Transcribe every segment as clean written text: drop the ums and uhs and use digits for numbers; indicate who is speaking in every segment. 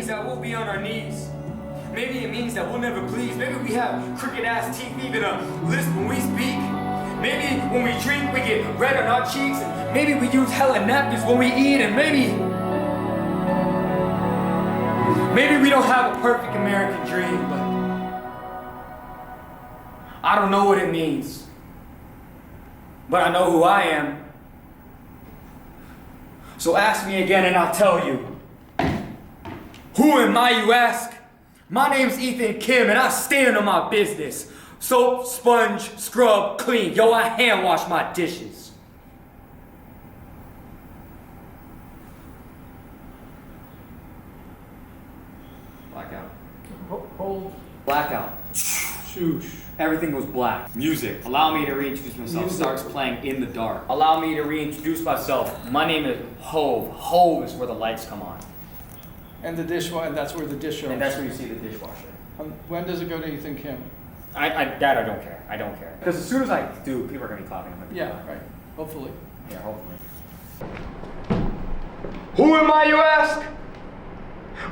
Speaker 1: that we'll be on our knees. Maybe it means that we'll never please. Maybe we have crooked ass teeth even a lisp when we speak. Maybe when we drink we get red on our cheeks. And maybe we use hella napkins when we eat. And maybe we don't have a perfect American dream, but I don't know what it means. But I know who I am. So ask me again and I'll tell you. Who am I, you ask? My name's Ethan Kim and I stand on my business. Soap, sponge, scrub, clean. Yo, I hand wash my dishes. Blackout.
Speaker 2: Hold.
Speaker 1: Blackout.
Speaker 2: Shoosh.
Speaker 1: Everything was black. Music. Allow me to reintroduce myself.
Speaker 2: Music.
Speaker 1: Starts playing in the dark. Allow me to reintroduce myself. My name is Hove. Hove is where the lights come on.
Speaker 2: And the dishwasher, and that's where the dish goes.
Speaker 1: And that's where you see the dishwasher.
Speaker 2: When does it go to Ethan Kim?
Speaker 1: I don't care. I don't care. Because as soon as I do, people are going to be clapping.
Speaker 2: Yeah, right. Hopefully.
Speaker 1: Yeah, hopefully. Who am I, you ask?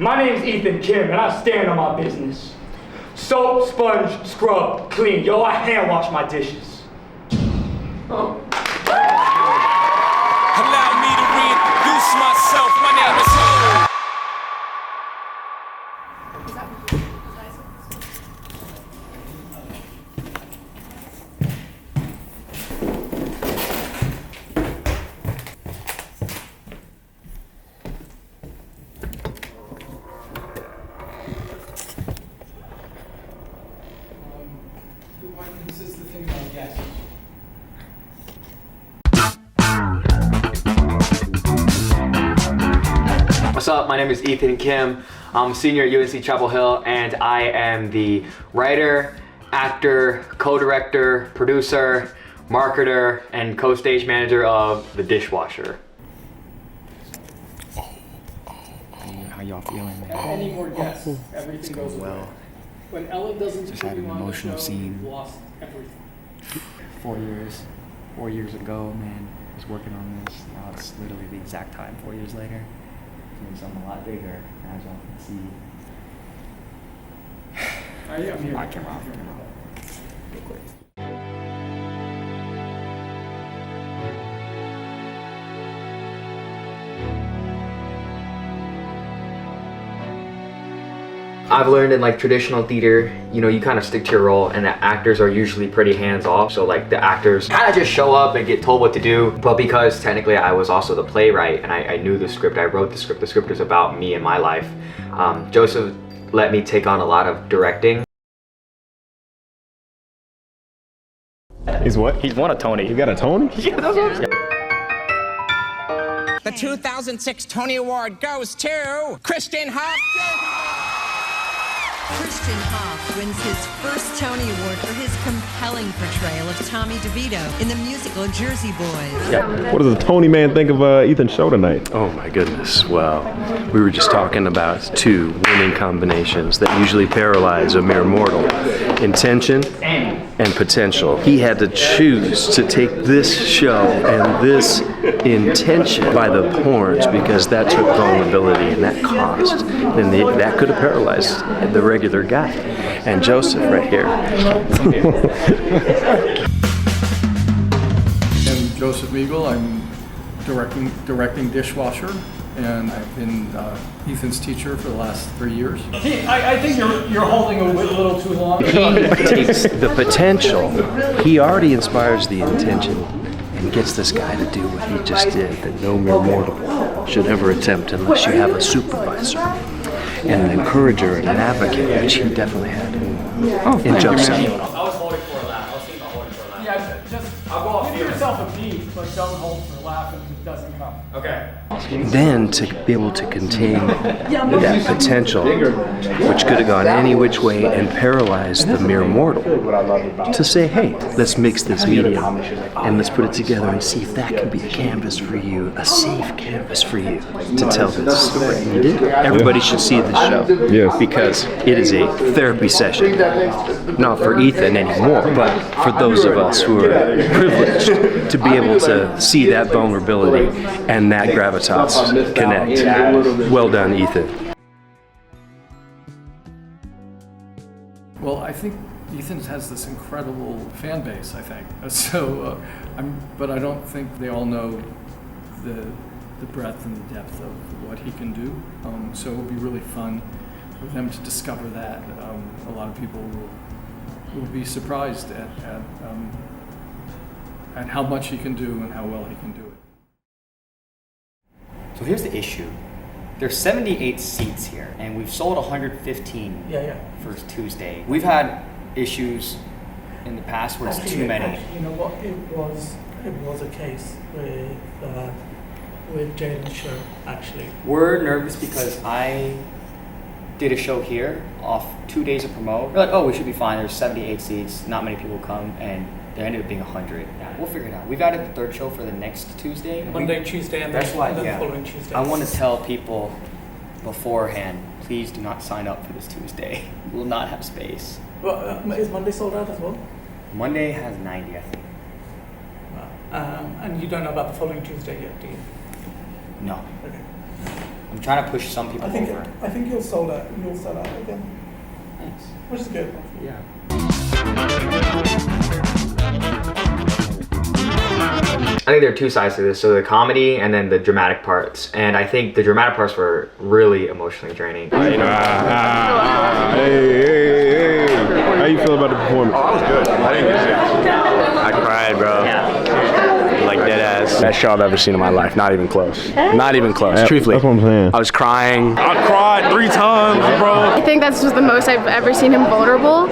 Speaker 1: My name's Ethan Kim, and I stand on my business. Soap, sponge, scrub, clean. Yo, I hand wash my dishes. Oh.
Speaker 3: Allow me to reintroduce myself. My name is Hove.
Speaker 2: This is the thing about guests.
Speaker 4: What's up? My name is Ethan Kim. I'm a senior at UNC Chapel Hill, and I am the writer, actor, co-director, producer, marketer, and co-stage manager of The Dishwasher.
Speaker 5: How y'all feeling, man?
Speaker 2: Any more guests, everything goes
Speaker 5: well.
Speaker 2: When Ellen doesn't
Speaker 5: Just
Speaker 2: put
Speaker 5: had
Speaker 2: you
Speaker 5: an
Speaker 2: on the
Speaker 5: emotional
Speaker 2: show,
Speaker 5: scene.
Speaker 2: you've lost everything.
Speaker 5: 4 years ago, man, I was working on this. Now it's literally the exact time, 4 years later. Doing something a lot bigger, as y'all can see.
Speaker 2: I'm here.
Speaker 5: I came off. Real quick.
Speaker 4: I've learned in like traditional theater, you know, you kind of stick to your role, and the actors are usually pretty hands-off. So like the actors kind of just show up and get told what to do. But because technically I was also the playwright and I knew the script, I wrote the script is about me and my life. Joseph let me take on a lot of directing.
Speaker 6: He's what?
Speaker 5: He's won a Tony.
Speaker 6: You got a Tony?
Speaker 5: Yeah, that's what
Speaker 7: The 2006 Tony Award goes to Christian Hoff.
Speaker 8: Christian Hoff wins his first Tony Award for his compelling portrayal of Tommy DeVito in the musical Jersey Boys.
Speaker 6: What does the Tony man think of Ethan's show tonight?
Speaker 9: Oh my goodness, well, we were just talking about two winning combinations that usually paralyze a mere mortal. Intention and potential. He had to choose to take this show and this intention by the horns because that took vulnerability and that cost. And that could have paralyzed the regular guy. And Joseph right here.
Speaker 2: I'm Joseph Meagle. I'm directing Dishwasher, and I've been Ethan's teacher for the last 3 years. I think you're holding a little too long.
Speaker 9: He takes the potential. He already inspires the intention and gets this guy to do what he just did that no mere mortal should ever attempt unless you have a supervisor and an encourager and an advocate, which he definitely had in Joseph.
Speaker 1: I was holding for a laugh. I was thinking about holding for a laugh.
Speaker 2: Yeah, just give yourself a beat, but don't hold for a laugh if it doesn't come.
Speaker 1: Okay.
Speaker 9: Then to be able to contain that potential, which could have gone any which way and paralyzed the mere mortal, to say, hey, let's mix this medium and let's put it together and see if that can be a canvas for you, a safe canvas for you to tell this story. And you did. Everybody should see this show because it is a therapy session, not for Ethan anymore, but for those of us who are privileged to be able to see that vulnerability and that gravitas connect. Well done, Ethan.
Speaker 2: Well, I think Ethan has this incredible fan base, I think. So, but I don't think they all know the breadth and the depth of what he can do. So it'll be really fun for them to discover that. A lot of people will be surprised at how much he can do and how well he can do it.
Speaker 5: So here's the issue. There's 78 seats here, and we've sold 115 first Tuesday. We've had issues in the past where it's too many.
Speaker 10: You know what? It was a case with Jalen's show, actually.
Speaker 5: We're nervous because I did a show here off 2 days of promo. We're like, oh, we should be fine. There's 78 seats, not many people come, and there ended up being 100. We'll figure it out. We've added the third show for the next Tuesday.
Speaker 10: Monday, Tuesday, and
Speaker 5: that's why,
Speaker 10: the following Tuesday.
Speaker 5: I want to tell people beforehand, please do not sign up for this Tuesday. We will not have space.
Speaker 10: Well, is Monday sold out as well?
Speaker 5: Monday has 90, I think.
Speaker 10: Wow. And you don't know about the following Tuesday yet, do you?
Speaker 5: No.
Speaker 10: Okay.
Speaker 5: I'm trying to push some people over.
Speaker 10: I think you'll sell out. You'll sell out again.
Speaker 5: Thanks.
Speaker 10: Which is good.
Speaker 5: Yeah.
Speaker 4: I think there are two sides to this. So the comedy and then the dramatic parts. And I think the dramatic parts were really emotionally draining.
Speaker 6: Hey. How you feel about the performance?
Speaker 11: Oh, I was good. I didn't get sick. I cried, bro. Like dead ass. Best show I've ever seen in my life. Not even close. Not even close. Truthfully.
Speaker 6: That's what I'm saying.
Speaker 11: I was crying. I cried 3 times, bro.
Speaker 12: I think that's just the most I've ever seen him vulnerable.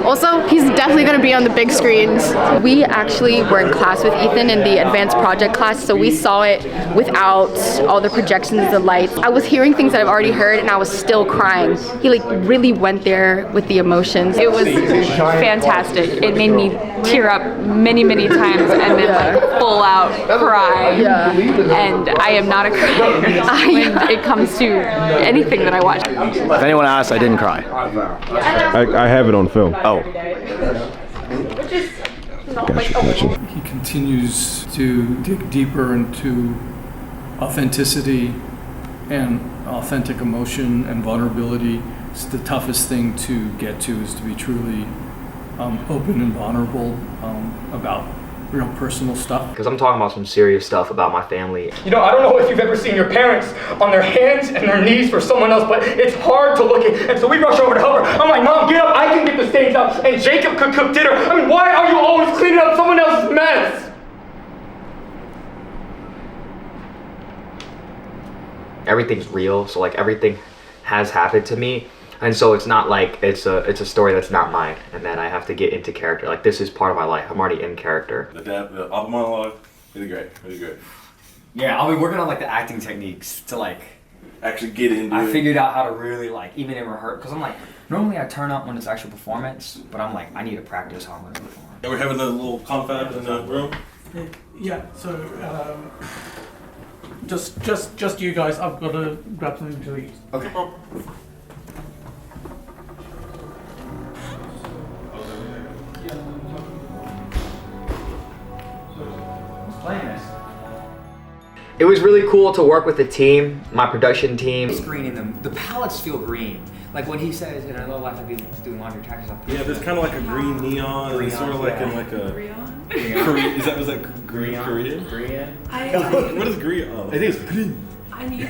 Speaker 12: Also, he's definitely going to be on the big screens. We actually were in class with Ethan in the advanced project class, so we saw it without all the projections, the lights. I was hearing things that I've already heard, and I was still crying. He really went there with the emotions.
Speaker 13: It was fantastic. It made me tear up many times and then full out cry.
Speaker 12: Yeah.
Speaker 13: And I am not a crier when it comes to anything that I watch.
Speaker 11: If anyone asks, I didn't cry.
Speaker 6: I have it on film.
Speaker 11: Oh.
Speaker 6: Gotcha.
Speaker 2: He continues to dig deeper into authenticity and authentic emotion and vulnerability. It's the toughest thing to get to, is to be truly open and vulnerable about real personal stuff.
Speaker 4: Because I'm talking about some serious stuff about my family.
Speaker 1: You know, I don't know if you've ever seen your parents on their hands and their knees for someone else, but it's hard to look at. And so we rush over to help her. I'm like, Mom, get up, I can get the stains out. And Jacob could cook dinner. I mean, why are you always cleaning up someone else's mess?
Speaker 4: Everything's real, so like everything has happened to me. And so it's not like it's a story that's not mine, and then I have to get into character. Like, this is part of my life. I'm already in character.
Speaker 14: The auto monologue, really great.
Speaker 5: Yeah, I'll be working on like the acting techniques to like
Speaker 14: actually get into it.
Speaker 5: I figured out how to really like, even in rehearsal, because I'm like, normally I turn up when it's actual performance, but I'm like, I need to practice how I'm going to perform.
Speaker 14: Yeah, we're having a little confab in the room.
Speaker 10: Yeah. So just you guys. I've got to grab something to eat.
Speaker 5: Okay.
Speaker 4: It was really cool to work with the team, my production team.
Speaker 5: Screening them, the palettes feel green. Like when he says, in another life I'd be doing laundry taxes.
Speaker 14: Yeah, there's kind of like a green neon. It's sort of like in like a Korean. Was that green Korean?
Speaker 5: Korean.
Speaker 14: What is green? Oh, I think it's green.
Speaker 13: I need to.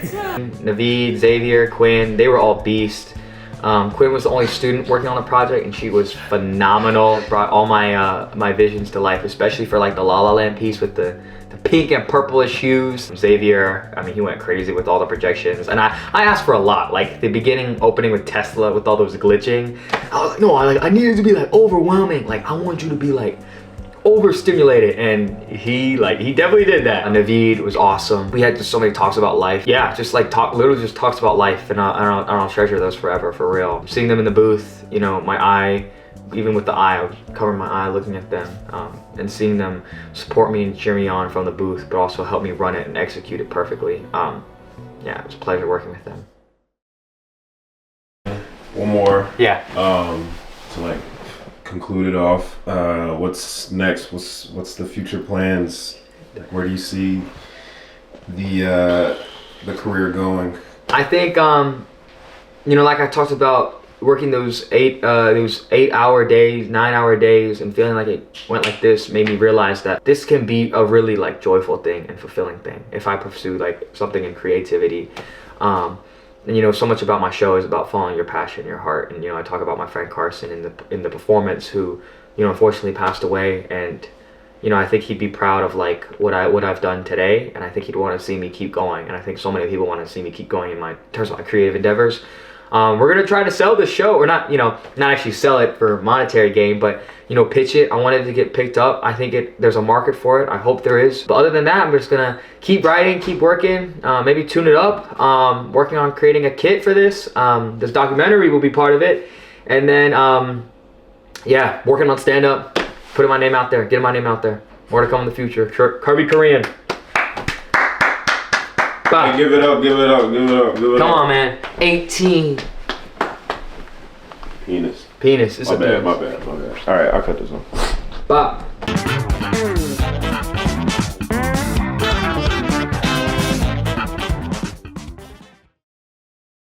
Speaker 4: Naveed, Xavier, Quinn, they were all beasts. Quinn was the only student working on the project, and she was phenomenal. Brought all my visions to life, especially for like the La La Land piece with the pink and purplish hues. Xavier, I mean, he went crazy with all the projections, and I asked for a lot. Like the beginning opening with Tesla with all those glitching, I was like, no, I needed to be like overwhelming. Like I want you to be like overstimulated, and he definitely did that. Naveed was awesome. We had just so many talks about life. Yeah, just like literally just talks about life, and I'll treasure those forever, for real. Seeing them in the booth, you know, my eye, even with the eye, I was covering my eye looking at them, and seeing them support me and cheer me on from the booth, but also help me run it and execute it perfectly. Yeah, it was a pleasure working with them.
Speaker 6: One more.
Speaker 4: Yeah.
Speaker 6: To like conclude it off, what's next? What's the future plans? Where do you see the career going?
Speaker 4: I think, you know, like I talked about working those 8-hour days, 9-hour days, and feeling like it went like this made me realize that this can be a really like joyful thing and fulfilling thing if I pursue like something in creativity. And you know, so much about my show is about following your passion, your heart. And you know, I talk about my friend Carson in the performance, who, you know, unfortunately passed away. And you know, I think he'd be proud of like what I've done today, and I think he'd want to see me keep going. And I think so many people want to see me keep going in terms of my creative endeavors. We're gonna try to sell this show, or not, you know, not actually sell it for monetary gain, but you know, pitch it. I want it to get picked up. I think there's a market for it. I hope there is. But other than that, I'm just gonna keep writing, keep working, maybe tune it up. Working on creating a kit for this. This documentary will be part of it, and then yeah, working on stand up, putting my name out there, getting my name out there. More to come in the future. Kirby Korean. Bye.
Speaker 6: Hey, give it up, give it up, give it up, give it
Speaker 4: Come
Speaker 6: up.
Speaker 4: on, man. 18.
Speaker 6: Penis.
Speaker 4: Penis. It's
Speaker 6: My
Speaker 4: a
Speaker 6: bad,
Speaker 4: penis.
Speaker 6: my bad, my bad. All right, I'll cut this off.
Speaker 4: Bye.